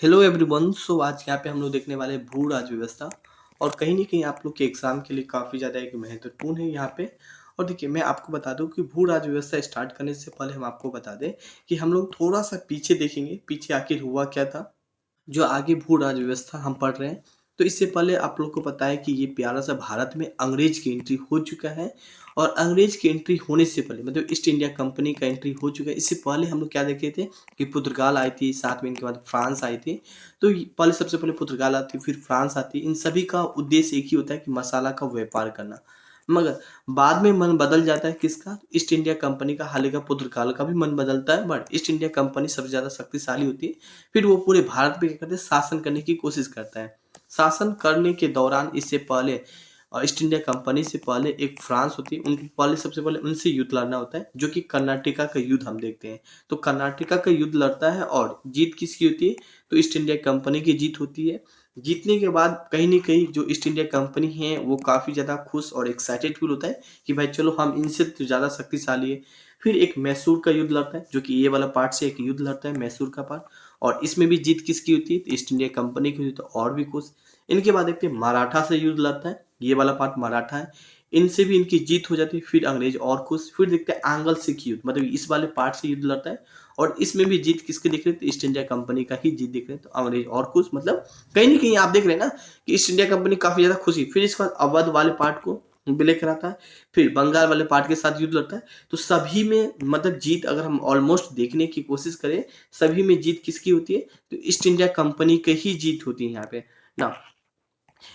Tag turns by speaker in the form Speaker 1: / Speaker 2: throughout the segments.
Speaker 1: Hello everyone. सो आज यहाँ पे हम लोग देखने वाले हैं भू राज व्यवस्था। और कहीं न कहीं आप लोग के एग्ज़ाम के लिए काफ़ी ज़्यादा एक महत्वपूर्ण है यहाँ पे। और देखिए, मैं आपको बता दूँ कि भू राज व्यवस्था स्टार्ट करने से पहले हम आपको बता दें कि हम लोग थोड़ा-सा पीछे देखेंगे, पीछे आखिर हुआ क्या था? जो आगे भू राज व्यवस्था हम पढ़ रहे हैं, तो इससे पहले आप लोग को पता है कि ये प्यारा-सा भारत में अंग्रेज की एंट्री हो चुका है। और अंग्रेज की एंट्री होने से पहले मतलब ईस्ट इंडिया कंपनी का एंट्री हो चुका है। इससे पहले हम लोग क्या देखे थे कि पुर्तगाल आई थी, साथ में इनके बाद फ्रांस आई थी। तो ये पहले सबसे पहले पुर्तगाल आती, फिर फ्रांस आती। इन सभी का उद्देश्य एक ही होता है कि मसाला का व्यापार करना। मगर बाद में मन बदल जाता है किसका? ईस्ट इंडिया कंपनी का। हालाँकि पुर्तगाल का भी मन बदलता है, बट ईस्ट इंडिया कंपनी सबसे ज़्यादा शक्तिशाली होती है। फिर वो पूरे भारत पे क्या करते हैं, शासन करने की कोशिश करता है। शासन करने के दौरान इससे पहले ईस्ट इंडिया कंपनी से पहले एक फ्रांस होती है, उनको पहले सबसे पहले उनसे युद्ध लड़ना होता है, जो कि कर्नाटका का युद्ध हम देखते हैं। तो कर्नाटका का युद्ध लड़ता है और जीत किसकी होती है? तो ईस्ट इंडिया कंपनी की जीत होती है। जीतने के बाद कहीं न कहीं जो ईस्ट इंडिया कंपनी है, वो काफ़ी ज़्यादा खुश और एक्साइटेड फ़ील होता है कि भाई चलो हम इनसे तो ज़्यादा शक्तिशाली है। फिर एक मैसूर का युद्ध लड़ता है, जो कि ये वाला पार्ट से एक युद्ध लड़ता है मैसूर का पार्ट। और इसमें भी जीत किसकी होती है? तो ईस्ट इंडिया कंपनी की होती है, तो और भी खुश। इनके बाद देखते हैं मराठा से युद्ध लड़ता है, ये वाला पार्ट मराठा है। इनसे भी इनकी जीत हो जाती है, फिर अंग्रेज और खुश। फिर देखते हैं आंग्ल सिख युद्ध, मतलब इस वाले पार्ट से युद्ध लड़ता है और इसमें भी जीत किसकी दिख रही है? तो ईस्ट इंडिया कंपनी का ही जीत दिख रही है, तो अंग्रेज और खुश। मतलब कहीं न कहीं आप देख रहे हैं ना कि ईस्ट इंडिया कंपनी काफ़ी ज़्यादा खुशी। फिर इसके बाद अवध वाले पार्ट को लेकर आता है, फिर बंगाल वाले पार्ट के साथ युद्ध लड़ता है। तो सभी में मतलब जीत अगर हम ऑलमोस्ट देखने की कोशिश करें, सभी में जीत किसकी होती है? तो ईस्ट इंडिया कंपनी की ही जीत होती है यहाँ पे ना।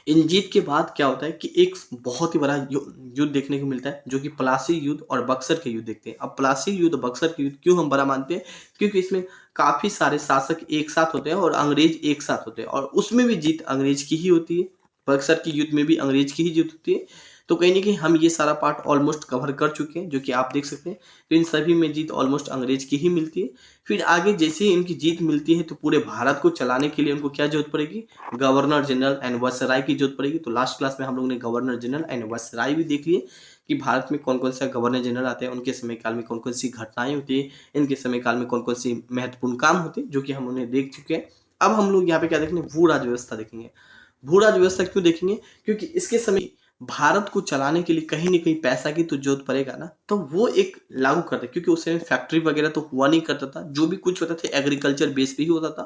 Speaker 1: इन जीत के बाद क्या होता है कि एक बहुत ही बड़ा युद्ध देखने को मिलता है, जो कि प्लासी युद्ध और बक्सर के युद्ध देखते हैं। अब प्लासी युद्ध बक्सर के युद्ध क्यों हम बड़ा मानते हैं? क्योंकि इसमें काफ़ी सारे शासक एक साथ होते हैं और अंग्रेज एक साथ होते हैं और उसमें भी जीत अंग्रेज की ही होती है। बक्सर के युद्ध में भी अंग्रेज की ही जीत होती है। तो कहीं न कहीं हम ये सारा पार्ट ऑलमोस्ट कवर कर चुके हैं, जो कि आप देख सकते हैं। तो इन सभी में जीत ऑलमोस्ट अंग्रेज की ही मिलती है। फिर आगे जैसे ही इनकी जीत मिलती है, तो पूरे भारत को चलाने के लिए उनको क्या ज़रूरत पड़ेगी? गवर्नर जनरल एंड वायसराय की जरूरत पड़ेगी। तो लास्ट क्लास में हम लोग ने गवर्नर जनरल एंड वायसराय भी देख लिए कि भारत में कौन कौन सा गवर्नर जनरल आते हैं, उनके समय काल में कौन कौन सी घटनाएं होती है, इनके समय काल में कौन कौन सी महत्वपूर्ण काम होते हैं, जो कि हम उन्हें देख चुके हैं। अब हम लोग यहाँ पे क्या देखेंगे? भू राज व्यवस्था देखेंगे। भू राज व्यवस्था क्यों देखेंगे? क्योंकि इसके समय भारत को चलाने के लिए कहीं न कहीं पैसा की तो ज़रूरत पड़ेगा ना, तो वो एक लागू करते हैं, क्योंकि उस समय फैक्ट्री वगैरह तो हुआ नहीं करता था, जो भी कुछ होता था एग्रीकल्चर बेस पे ही होता था।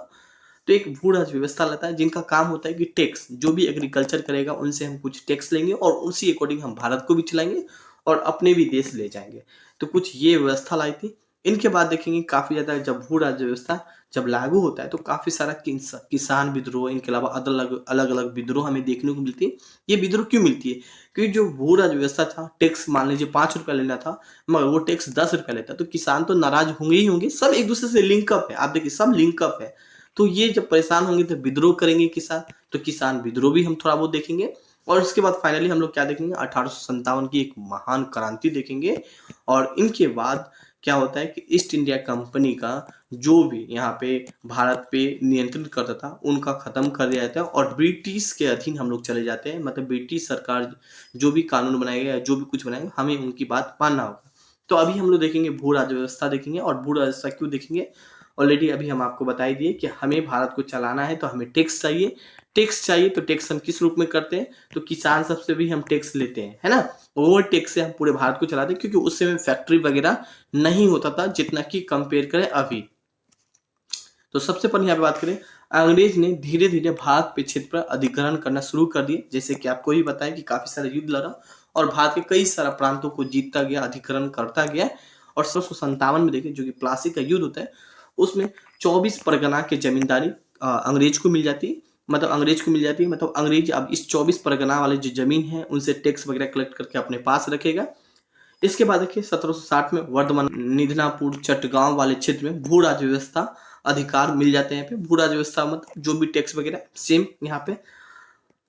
Speaker 1: तो एक भू राज व्यवस्था लाता है, जिनका काम होता है कि टैक्स, जो भी एग्रीकल्चर करेगा उनसे हम कुछ टैक्स लेंगे और उसी अकॉर्डिंग हम भारत को भी चलाएँगे और अपने भी देश ले जाएँगे। तो कुछ ये व्यवस्था लाई थी। इनके बाद देखेंगे काफ़ी ज़्यादा जब भू राज व्यवस्था जब लागू होता है, तो काफ़ी सारा किसान विद्रोह, इनके अलावा अलग-अलग विद्रोह हमें देखने को मिलती है। ये विद्रोह क्यों मिलती है? क्योंकि जो भू राज व्यवस्था था, टैक्स मान लीजिए ₹5 लेना था, मगर वो टैक्स ₹10 लेता है, तो किसान तो नाराज़ होंगे ही होंगे। सब एक-दूसरे से लिंक अप है। आप देखिए सब लिंक अप है। तो ये जब परेशान होंगे तो विद्रोह करेंगे किसान, तो किसान विद्रोह भी हम थोड़ा बहुत देखेंगे। और उसके बाद फाइनली हम लोग क्या देखेंगे? 1857 की एक महान क्रांति देखेंगे। और इनके बाद क्या होता है कि ईस्ट इंडिया कंपनी का जो भी यहाँ पे भारत पे नियंत्रण करता था, उनका खत्म कर दिया जाता है और ब्रिटिश के अधीन हम लोग चले जाते हैं। मतलब ब्रिटिश सरकार जो भी कानून बनाएगा या जो भी कुछ बनाएगा, हमें उनकी बात मानना होगा। तो अभी हम लोग देखेंगे भू राज व्यवस्था देखेंगे। और भू राज व्यवस्था क्यों देखेंगे? ऑलरेडी अभी हम आपको बता ही दिए कि हमें भारत को चलाना है, तो हमें टैक्स चाहिए। टैक्स चाहिए तो टैक्स हम किस रूप में करते हैं? तो किसान सबसे भी हम टैक्स लेते हैं, है ना? वो टैक्स से हम पूरे भारत को चलाते हैं, क्योंकि उस समय फैक्ट्री वगैरह नहीं होता था जितना कि कंपेयर करें अभी। तो सबसे पहले यहाँ पे बात करें, अंग्रेज ने धीरे-धीरे भारत पे क्षेत्र पर अधिग्रहण करना शुरू कर दिए। जैसे कि आपको ही पता है कि काफ़ी सारे युद्ध लड़ा और भारत के कई सारा प्रांतों को जीतता गया, अधिग्रहण करता गया। और 1757 में देखिए, जो कि प्लासी का युद्ध होता है, उसमें 24 परगना की ज़मींदारी अंग्रेज को मिल जाती है। मतलब अंग्रेज को मिल जाती है, मतलब अंग्रेज अब इस 24 परगना वाली जो ज़मीन है, उनसे टैक्स वगैरह कलेक्ट करके अपने पास रखेगा। इसके बाद देखिए 1760 में वर्धमान, मिदनापुर, चटगांव वाले क्षेत्र में भू राज व्यवस्था अधिकार मिल जाते हैं। यहाँ पे भू राज व्यवस्था मतलब जो भी टैक्स वगैरह सेम यहाँ पे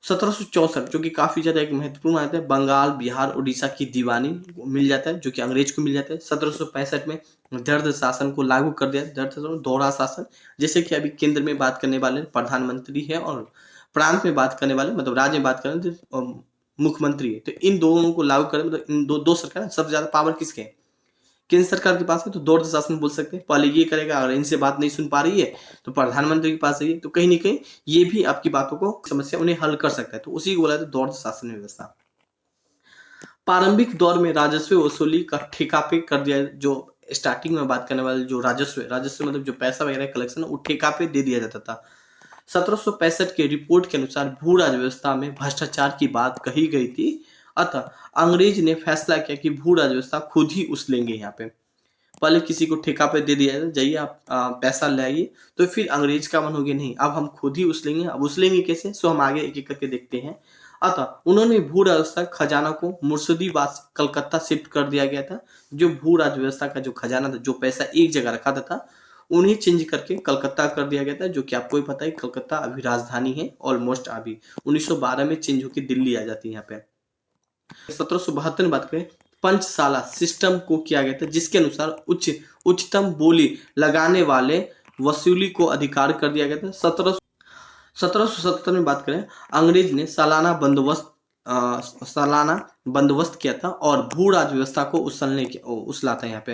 Speaker 1: 1764, जो कि काफ़ी ज़्यादा एक महत्वपूर्ण आता है, बंगाल, बिहार, उड़ीसा की दीवानी मिल जाता है, जो कि अंग्रेज को मिल जाता है। 1765 में दर्द शासन को लागू कर दिया। दर्द शासन, दोहरा शासन, जैसे कि अभी केंद्र में बात करने वाले प्रधानमंत्री है और प्रांत में बात करने वाले मतलब राज्य में बात करें तो मुख्यमंत्री है। तो इन दोनों को लागू करें, मतलब इन दो सरकार सबसे ज़्यादा पावर किसके है? केंद्र सरकार के पास है तो दूरदर्शन शासन बोल सकते हैं। पहले ये करेगा, अगर इनसे बात नहीं सुन पा रही है तो प्रधानमंत्री के पास जाइए, तो कहीं न कहीं ये भी आपकी बातों को समस्या उन्हें हल कर सकता है। तो उसी को बोला जाता है दूरदर्शन शासन व्यवस्था। प्रारंभिक दौर में राजस्व वसूली का ठेका पे कर दिया, जो स्टार्टिंग में बात करने वाले जो राजस्व मतलब जो पैसा वगैरह कलेक्शन वो ठेका पे दे दिया जाता था। 1765 के रिपोर्ट के अनुसार भू राज व्यवस्था में भ्रष्टाचार की बात कही गई थी। अतः अंग्रेज ने फैसला किया कि भू राज व्यवस्था खुद ही उछलेंगे। यहाँ पे पहले किसी को ठेका पे दे दिया जाए, जाइए आप पैसा लाइए, तो फिर अंग्रेज का मन हो गया नहीं, अब हम खुद ही उछलेंगे। अब उछलेंगे कैसे, सो हम आगे एक एक करके देखते हैं। अतः उन्होंने भू राजस्व खजाना को मुर्शिदाबाद से कलकत्ता शिफ्ट कर दिया गया था। जो भू राज व्यवस्था का जो खजाना था, जो पैसा एक जगह रखा था, उन्हें चेंज करके कलकत्ता कर दिया गया था, जो कि आपको भी पता है कलकत्ता अभी राजधानी है। ऑलमोस्ट अभी 1912 में चेंज होकर दिल्ली आ जाती है। यहाँ पे 1772 में बात करें, पंचशाला सिस्टम को किया गया था, जिसके अनुसार उच्चतम बोली लगाने वाले वसूली को अधिकार कर दिया गया था। 1777 में बात करें, अंग्रेज ने सालाना बंदोबस्त किया था और भू राज व्यवस्था को उछला था। यहाँ पे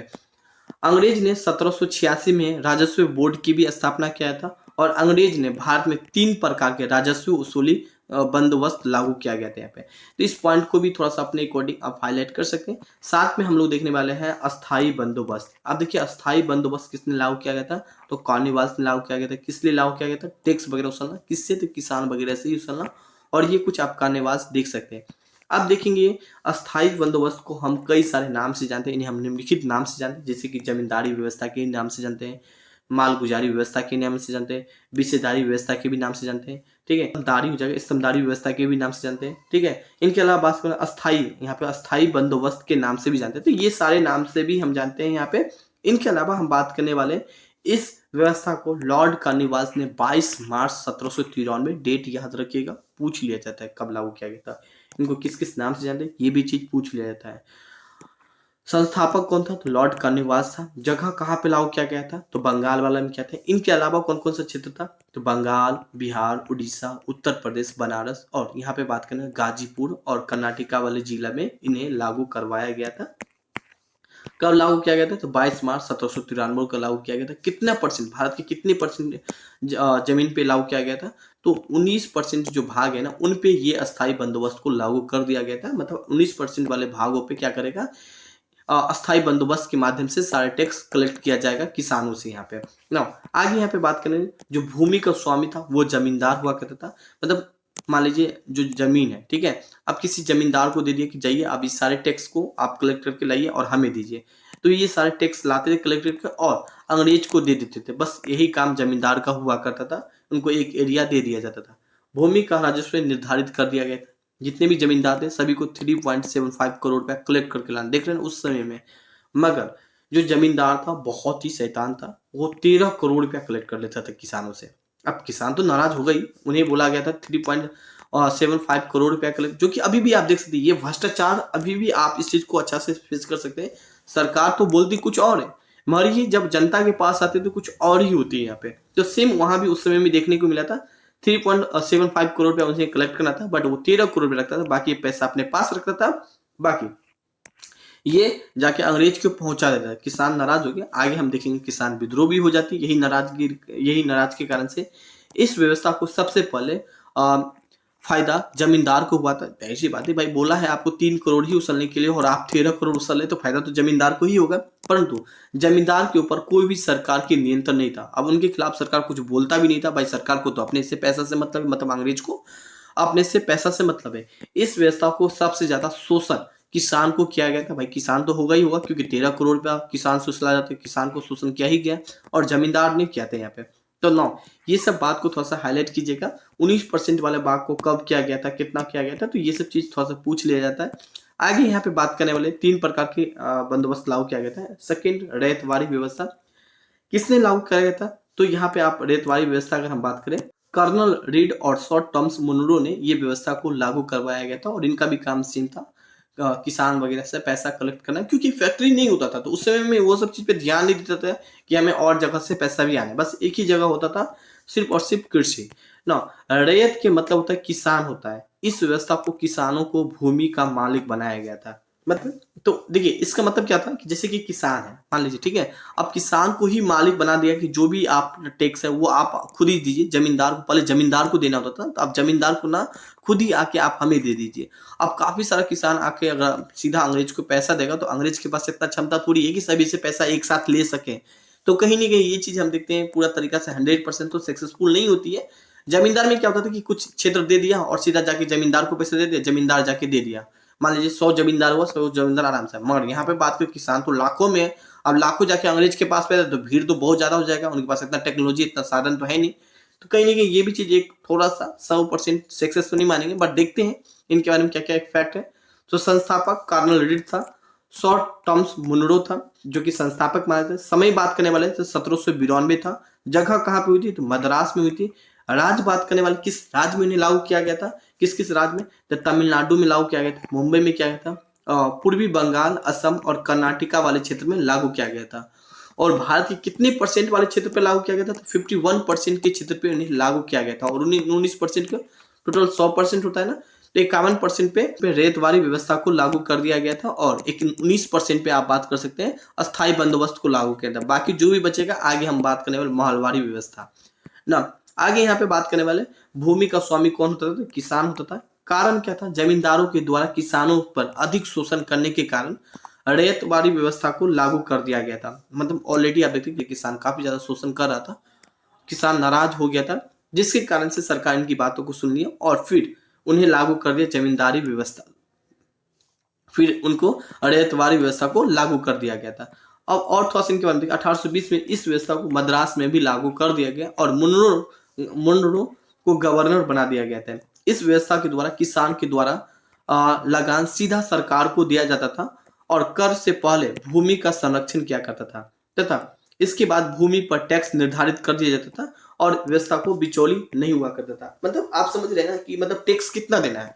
Speaker 1: अंग्रेज ने 1786 में राजस्व बोर्ड की भी स्थापना किया था और अंग्रेज ने भारत में 3 प्रकार के राजस्व वसूली बंदोबस्त लागू किया गया था। यहाँ पे तो इस पॉइंट को भी थोड़ा सा अपने अकॉर्डिंग आप हाईलाइट कर सकते हैं। साथ में हम लोग देखने वाले हैं अस्थाई बंदोबस्त। अब देखिए अस्थाई बंदोबस्त किसने लागू किया गया था, तो कॉर्नवालिस ने लागू किया गया था। किस लिए लागू किया गया था, टैक्स वगैरह उछलना, किससे, तो किसान वगैरह से ही उछलना। और ये कुछ आप कॉर्नवालिस देख सकते हैं। अब देखेंगे अस्थाई बंदोबस्त को हम कई सारे नाम से जानते हैं, इन्हें हम निम्नलिखित नाम से जानते हैं, जैसे कि जमींदारी व्यवस्था के नाम से जानते हैं, मालगुजारी व्यवस्था के नाम से जानते हैं, विषयदारी व्यवस्था के भी नाम से जानते हैं। ठीक है, दारी हो जाएगा, स्तंभदारी व्यवस्था के भी नाम से जानते हैं। ठीक है, इनके अलावा बात करें अस्थाई, यहाँ पे अस्थाई बंदोबस्त के नाम से भी जानते हैं। तो ये सारे नाम से भी हम जानते हैं यहाँ पे। इनके अलावा हम बात करने वाले इस व्यवस्था को लॉर्ड कॉर्नवालिस ने 22 मार्च 1793, डेट याद रखिएगा, पूछ लिया जाता है कब लागू किया गया था। इनको किस किस नाम से जानते हैं ये भी चीज पूछ लिया जाता है। संस्थापक कौन था, तो लॉर्ड कॉर्नवालिस था। जगह कहाँ पे लागू किया गया था, तो बंगाल वाला में क्या था। इनके अलावा कौन कौन सा क्षेत्र था, तो बंगाल, बिहार, उड़ीसा, उत्तर प्रदेश, बनारस और यहाँ पे बात करें गाजीपुर और कर्नाटका वाले जिला में इन्हें लागू करवाया गया था। कब लागू किया गया था, तो 22 मार्च 1793 को लागू किया गया था। कितना परसेंट, भारत के कितने परसेंट जमीन पे लागू किया गया था, तो 19% जो भाग है ना, उन पे ये अस्थाई बंदोबस्त को लागू कर दिया गया था। मतलब 19% वाले भागों पे क्या करेगा, अस्थाई बंदोबस्त के माध्यम से सारे टैक्स कलेक्ट किया जाएगा किसानों से। यहाँ पे ना आगे यहाँ पे बात करें, जो भूमि का स्वामी था वो जमींदार हुआ करता था। मतलब मान लीजिए जो जमीन है, ठीक है, अब किसी जमींदार को दे दिया कि जाइए आप इस सारे टैक्स को आप कलेक्ट करके लाइए और हमें दीजिए, तो ये सारे टैक्स लाते थे कलेक्ट करके और अंग्रेज को दे देते थे। बस यही काम जमींदार का हुआ करता था, उनको एक एरिया दे दिया जाता था। भूमि का राजस्व निर्धारित कर दिया गया था। जितने भी जमींदार थे सभी को 3.75 करोड़ रुपया कलेक्ट करके लाना, देख रहे हैं उस समय में। मगर जो जमींदार था बहुत ही शैतान था, वो 13 करोड़ रुपया कलेक्ट कर लेता था किसानों से। अब किसान तो नाराज हो गई, उन्हें बोला गया था 3.75 करोड़ रुपया कलेक्ट, जो कि अभी भी आप देख सकते हैं ये भ्रष्टाचार, अभी भी आप इस चीज को अच्छा से फेस कर सकते हैं। सरकार तो बोलती कुछ और है, मगर ये जब जनता के पास आते तो कुछ और ही होती है। यहाँ पे तो सेम वहां भी उस समय में देखने को मिला था। 3.75 करोड़ रुपया उसे कलेक्ट करना था, बट वो 13 करोड़ रुपया लगता था, बाकी पैसा अपने पास रखता था। बाकी ये जाके अंग्रेज को पहुंचा देता है। किसान नाराज हो गया, आगे हम देखेंगे किसान विद्रोह भी हो जाती है यही नाराज के कारण से। इस व्यवस्था को सबसे पहले फायदा जमींदार को हुआ था। ऐसी बात है भाई, बोला है आपको 3 करोड़ ही उछलने के लिए और आप 13 करोड़ उछल रहे, तो फायदा तो जमींदार को ही होगा। परंतु जमींदार के ऊपर कोई भी सरकार की नियंत्रण नहीं था। अब उनके खिलाफ सरकार कुछ बोलता भी नहीं था। भाई सरकार को तो अपने से पैसा से मतलब है, मतलब अंग्रेज को अपने से पैसा से मतलब है। इस व्यवस्था को सबसे ज्यादा शोषण किसान को किया गया था। भाई किसान तो होगा ही होगा, क्योंकि 13 करोड़ रुपया किसान से उछला जाता है, किसान को शोषण किया ही गया और जमींदार ने किया था यहाँ पे। तो नौ ये सब बात को थोड़ा सा हाईलाइट कीजिएगा। 19% वाले भाग को कब किया गया था, कितना किया गया था, तो ये सब चीज थोड़ा सा पूछ लिया जाता है। आगे यहाँ पे बात करने वाले 3 प्रकार के बंदोबस्त लागू किया गया था। सेकेंड, रैयतवाड़ी व्यवस्था किसने लागू किया गया था, तो यहाँ पे आप रैयतवाड़ी व्यवस्था अगर हम बात करें, कर्नल रीड और शॉर्ट टर्म्स मुनरो ने ये व्यवस्था को लागू करवाया गया था। और इनका भी काम सेम था, किसान वगैरह से पैसा कलेक्ट करना, क्योंकि फैक्ट्री नहीं होता था तो उस समय में वो सब चीज पे ध्यान नहीं देता था कि हमें और जगह से पैसा भी आना है। बस एक ही जगह होता था, सिर्फ और सिर्फ कृषि ना। रैयत के मतलब होता है किसान होता है। इस व्यवस्था को किसानों को भूमि का मालिक बनाया गया था। मतलब तो देखिए इसका मतलब क्या था कि जैसे कि किसान है, मान लीजिए, ठीक है, अब किसान को ही मालिक बना दिया कि जो भी आप टैक्स है वो आप खुद ही दीजिए। जमींदार को, पहले जमींदार को देना होता था, तो आप जमींदार को ना खुद ही आके आप हमें दे दीजिए। अब काफी सारा किसान आके अगर सीधा अंग्रेज को पैसा देगा, तो अंग्रेज के पास इतना क्षमता थोड़ी है कि सभी से पैसा एक साथ ले सके। तो कहीं ना कहीं ये चीज हम देखते हैं पूरा तरीका से 100% तो सक्सेसफुल नहीं होती है। जमींदार में क्या होता था कि कुछ क्षेत्र दे दिया और सीधा जाके जमींदार को पैसे दे दिया, जमींदार जाके दे दिया। मान लीजिए 100 जमींदार हुआ, 100 जमींदार आराम से। मगर यहाँ पे बात करें किसान तो लाखों में है। अब लाखों जाके अंग्रेज के पास पैसा, तो भीड़ तो बहुत ज्यादा हो जाएगा, उनके पास इतना टेक्नोलॉजी, इतना साधन तो है नहीं। तो कहीं ना कहीं ये भी चीज एक थोड़ा सा 100% सक्सेस तो नहीं मानेंगे, बट देखते हैं इनके बारे में क्या क्या फैक्ट है। तो संस्थापक कार्नल रीड था। शॉर्ट टर्म्स मुनरो था जो कि संस्थापक माने थे। समय बात करने वाले तो 1792 था। जगह कहाँ पे हुई थी, तो मद्रास में हुई थी। राज्य बात करने वाले किस राज्य में इन्हें लागू किया गया था, किस किस राज्य में, तो तमिलनाडु में लागू किया गया था, मुंबई में किया गया था, पूर्वी बंगाल, असम और कर्नाटका वाले क्षेत्र में लागू किया गया था। और भारत के कितने परसेंट वाले क्षेत्र पे लागू किया गया था, तो 51% के क्षेत्र पे इन्हें लागू किया गया था। और 19% का टोटल 100% होता है ना, तो 51% पे रेतवारी व्यवस्था को लागू कर दिया गया था। और 19% पे आप बात कर सकते हैं अस्थायी बंदोबस्त को लागू किया था। बाकी जो भी बचेगा आगे हम बात करने वाले महलवारी व्यवस्था ना। आगे यहाँ पे बात करने वाले भूमि का स्वामी कौन होता था, तो किसान होता था। कारण क्या था, जमींदारों के द्वारा किसानों पर अधिक शोषण करने के कारण रैयतवाड़ी व्यवस्था को लागू कर दिया गया था। मतलब ऑलरेडी आप देखते हैं किसान काफी ज्यादा शोषण कर रहा था, किसान नाराज हो गया था, जिसके कारण से सरकार इनकी बातों को सुन लिया और फिर उन्हें लागू कर दिया जमींदारी व्यवस्था। फिर उनको रैयतवाड़ी व्यवस्था को लागू कर दिया गया था। अब और थोड़ा सा इनके बारे में 1820 में इस व्यवस्था को मद्रास में भी लागू कर दिया गया और मुनरो को गवर्नर बना दिया गया था। इस व्यवस्था के द्वारा किसान के द्वारा लगान सीधा सरकार को दिया जाता था और कर से पहले भूमि का संरक्षण किया करता था, तथा इसके बाद भूमि पर टैक्स निर्धारित कर दिया जाता था और व्यवस्था को बिचौली नहीं हुआ करता था। मतलब आप समझ रहे हैं ना कि मतलब टैक्स कितना देना है।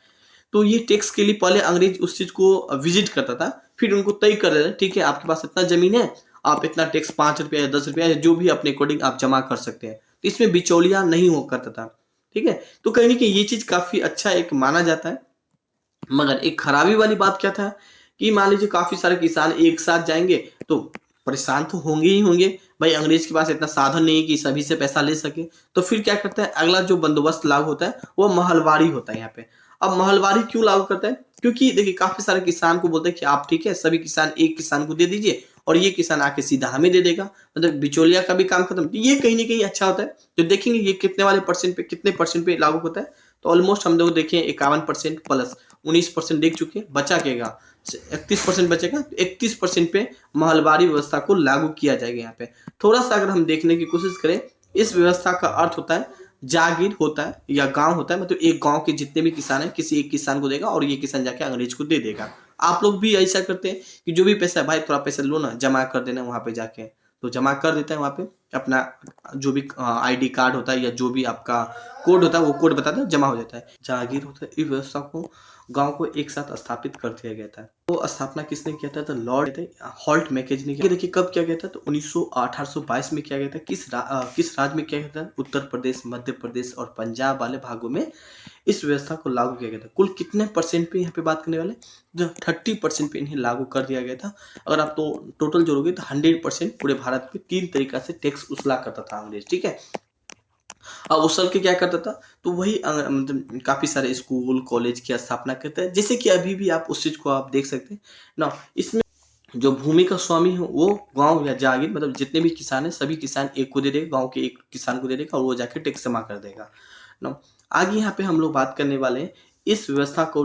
Speaker 1: तो ये टैक्स के लिए पहले अंग्रेज उस चीज को विजिट करता था, फिर उनको तय कर देता, ठीक है आपके पास इतना जमीन है, आप इतना टैक्स 5 रुपया या 10 रुपया या जो भी अपने अकॉर्डिंग आप जमा कर सकते हैं। तो इसमें बिचौलिया नहीं हो करता था, ठीक है। तो कहीं ना कहीं ये चीज काफी अच्छा एक माना जाता है। मगर एक खराबी वाली बात क्या था कि मान लीजिए काफी सारे किसान एक साथ जाएंगे तो परेशान तो होंगे ही होंगे। भाई अंग्रेज के पास इतना साधन नहीं है कि सभी से पैसा ले सके। तो फिर क्या करता है, अगला जो बंदोबस्त लागू होता है वो महलवारी होता है यहाँ पे। अब महलवारी क्यों लागू करता है, क्योंकि देखिए काफी सारे किसान को बोलते हैं कि आप ठीक है सभी किसान एक किसान को दे दीजिए और ये किसान आके सीधा हमें दे देगा, मतलब बिचौलिया का भी काम खत्म। तो ये कहीं ना कहीं अच्छा होता है। तो देखेंगे ये कितने वाले परसेंट पे, कितने परसेंट पे लागू होता है। तो ऑलमोस्ट हम लोग देखें 51% प्लस 19% देख चुके, बचा केगा 31% बचेगा। 31% पे महलवारी व्यवस्था को लागू किया जाएगा। यहाँ पे थोड़ा सा अगर हम देखने की कोशिश करें, इस व्यवस्था का अर्थ होता है जागीर होता है या गांव होता है। मतलब एक गांव के जितने भी किसान हैं किसी एक किसान को देगा और ये किसान जाके अंग्रेज को दे देगा। आप लोग भी ऐसा करते हैं कि जो भी पैसा है भाई थोड़ा पैसा लो ना, जमा कर देना वहां पे जाके। तो जमा कर देता है वहां पे अपना जो भी आईडी कार्ड होता है या जो भी आपका कोड होता है वो कोड बताता है, जमा हो जाता है। जागीर होता है। इस व्यवस्था को गांव को एक साथ स्थापित कर दिया गया था। तो स्थापना किसने किया था, तो लॉर्ड हॉल्ट मैकेज ने किया। देखिए कब किया गया था, तो 1822 में किया गया था। किस राज्य में किया गया था, उत्तर प्रदेश, मध्य प्रदेश और पंजाब वाले भागों में इस व्यवस्था को लागू किया गया था। कुल कितने परसेंट पे यहाँ पे बात करने वाले, जो 30% पे इन्हें लागू कर दिया गया था। अगर आप तो टोटल जोड़ोगे तो 100% पूरे भारत पे 3 तरीका से टैक्स उसूला करता था अंग्रेज, ठीक है। अब उछल के क्या करता था, तो वही मतलब काफी सारे स्कूल कॉलेज की स्थापना करता है। जैसे कि अभी भी आप उस चीज को आप देख सकते हैं ना। इसमें जो भूमि का स्वामी है वो गांव या जागीर, मतलब जितने भी किसान है सभी किसान एक को दे देगा, गांव के एक किसान को दे देगा और वो जाके टैक्स जमा कर देगा ना। आगे यहाँ पे हम लोग बात करने वाले हैं इस व्यवस्था को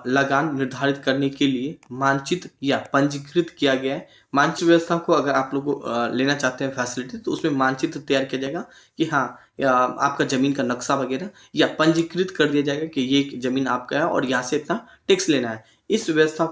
Speaker 1: लगान निर्धारित करने के लिए मानचित्र या पंजीकृत किया गया है। मानचित्र व्यवस्था को अगर आप लोग लेना चाहते हैं फैसिलिटी, तो उसमें मानचित्र तैयार किया जाएगा कि हाँ आपका जमीन का नक्शा वगैरह, या पंजीकृत कर दिया जाएगा कि ये जमीन आपका है और यहाँ से इतना टैक्स लेना है। इस व्यवस्था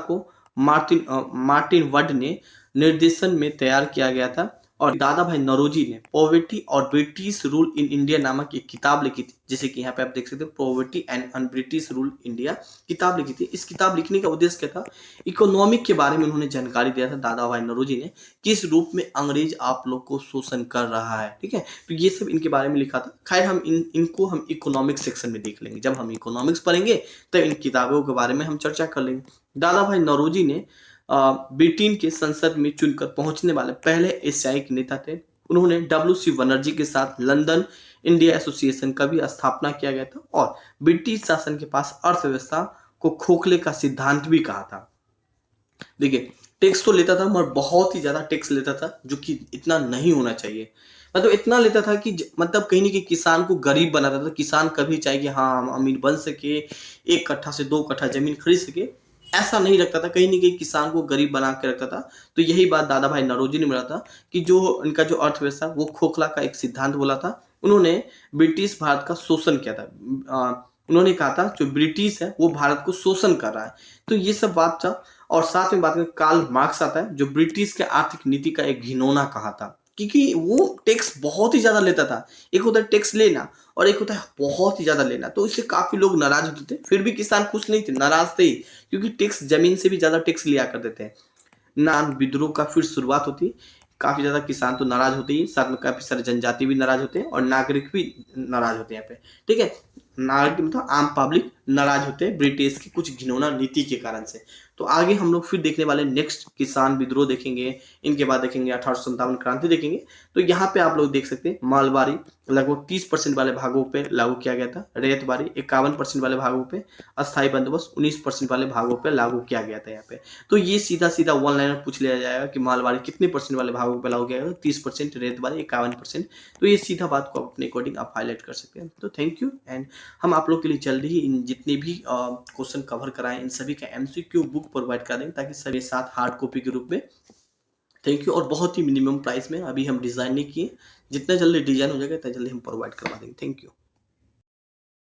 Speaker 1: को मार्टिन वड ने निर्देशन में तैयार किया गया था। और दादा भाई नौरोजी ने पॉवर्टी और ब्रिटिश रूल इन इंडिया नामक एक किताब लिखी थी। जैसे कि यहाँ पे आप देख सकते हो poverty and un British rule India किताब लिखी थी। इस किताब लिखने का उद्देश्य क्या था, इकोनॉमिक के बारे में उन्होंने जानकारी दिया था दादा भाई नौरोजी ने, किस रूप में अंग्रेज आप लोग को शोषण कर रहा है, ठीक है। तो ये सब इनके बारे में लिखा था। खैर हम इनको हम इकोनॉमिक्स सेक्शन में देख लेंगे। जब हम इकोनॉमिक्स पढ़ेंगे तब इन किताबों के बारे में हम चर्चा कर लेंगे। दादा भाई नौरोजी ने ब्रिटेन के संसद में चुनकर पहुंचने वाले पहले एशियाई नेता थे। उन्होंने डब्ल्यू.सी. बनर्जी के साथ लंदन इंडिया एसोसिएशन का भी स्थापना किया गया था और ब्रिटिश शासन के पास अर्थव्यवस्था को खोखले का सिद्धांत भी कहा था। देखिए, टैक्स तो लेता था मगर बहुत ही ज्यादा टैक्स लेता था, जो कि इतना नहीं होना चाहिए। मतलब इतना लेता था कि मतलब कहीं ना कहीं किसान को गरीब बनाता था। किसान कभी चाहे कि हाँ हम अमीर बन सके, 1 कट्ठा से 2 कट्ठा जमीन खरीद सके, ऐसा नहीं रखता था। कहीं ना कहीं किसान को गरीब बना के रखता था। तो यही बात दादा भाई नौरोजी ने बोला था कि जो इनका जो अर्थव्यवस्था वो खोखला का एक सिद्धांत बोला था। उन्होंने ब्रिटिश भारत का शोषण किया था। उन्होंने कहा था जो ब्रिटिश है वो भारत को शोषण कर रहा है। तो ये सब बात था। और साथ में बात करें, कार्ल मार्क्स आता है जो ब्रिटिश के आर्थिक नीति का एक घिनौना कहा था, क्योंकि वो टैक्स बहुत ही ज्यादा लेता था। एक होता है टैक्स लेना और एक होता है बहुत ही ज्यादा लेना। तो इससे काफी लोग नाराज होते थे। फिर भी किसान खुश नहीं थे, नाराज थे, क्योंकि टैक्स जमीन से भी ज्यादा टैक्स लिया करते थे। नान विद्रोह का फिर शुरुआत होती। काफी ज्यादा किसान तो नाराज होते ही, साथ में काफी सारे जनजाति भी नाराज होते हैं और नागरिक भी नाराज होते हैं यहाँ पे। ठीक है, नागरिक मतलब आम पब्लिक नाराज होते हैं ब्रिटिश की कुछ घिनौना नीति के कारण से। तो आगे हम लोग फिर देखने वाले नेक्स्ट किसान विद्रोह देखेंगे। इनके बाद देखेंगे 1857 क्रांति देखेंगे। तो यहाँ पे आप लोग देख सकते हैं मालवारी लगभग 30% वाले भागों पे लागू किया गया था। रैयतबारी 51% वाले भागों पे, अस्थायी बंदोबस्त 19% वाले भागों पे लागू किया गया था यहाँ पे। तो ये सीधा सीधा वन लाइनर पूछ लिया जाएगा कि मालवाड़ी कितने परसेंट वाले भागों पे लागू किया गया, 30%, रेतवाड़ी 51%। तो ये सीधा बात को अपने अकॉर्डिंग आप हाईलाइट कर सकते हैं। तो थैंक यू। एंड हम आप लोग के लिए जल्दी ही इन जितने भी क्वेश्चन कवर कराएं इन सभी का एमसीक्यू बुक प्रोवाइड करा देंगे, ताकि सभी साथ हार्ड कॉपी के रूप में। Thank you. और बहुत ही मिनिमम प्राइस में अभी हम डिजाइन नहीं किए, जितना जल्दी डिजाइन हो जाएगा इतना जल्दी हम प्रोवाइड करवा देंगे। Thank you.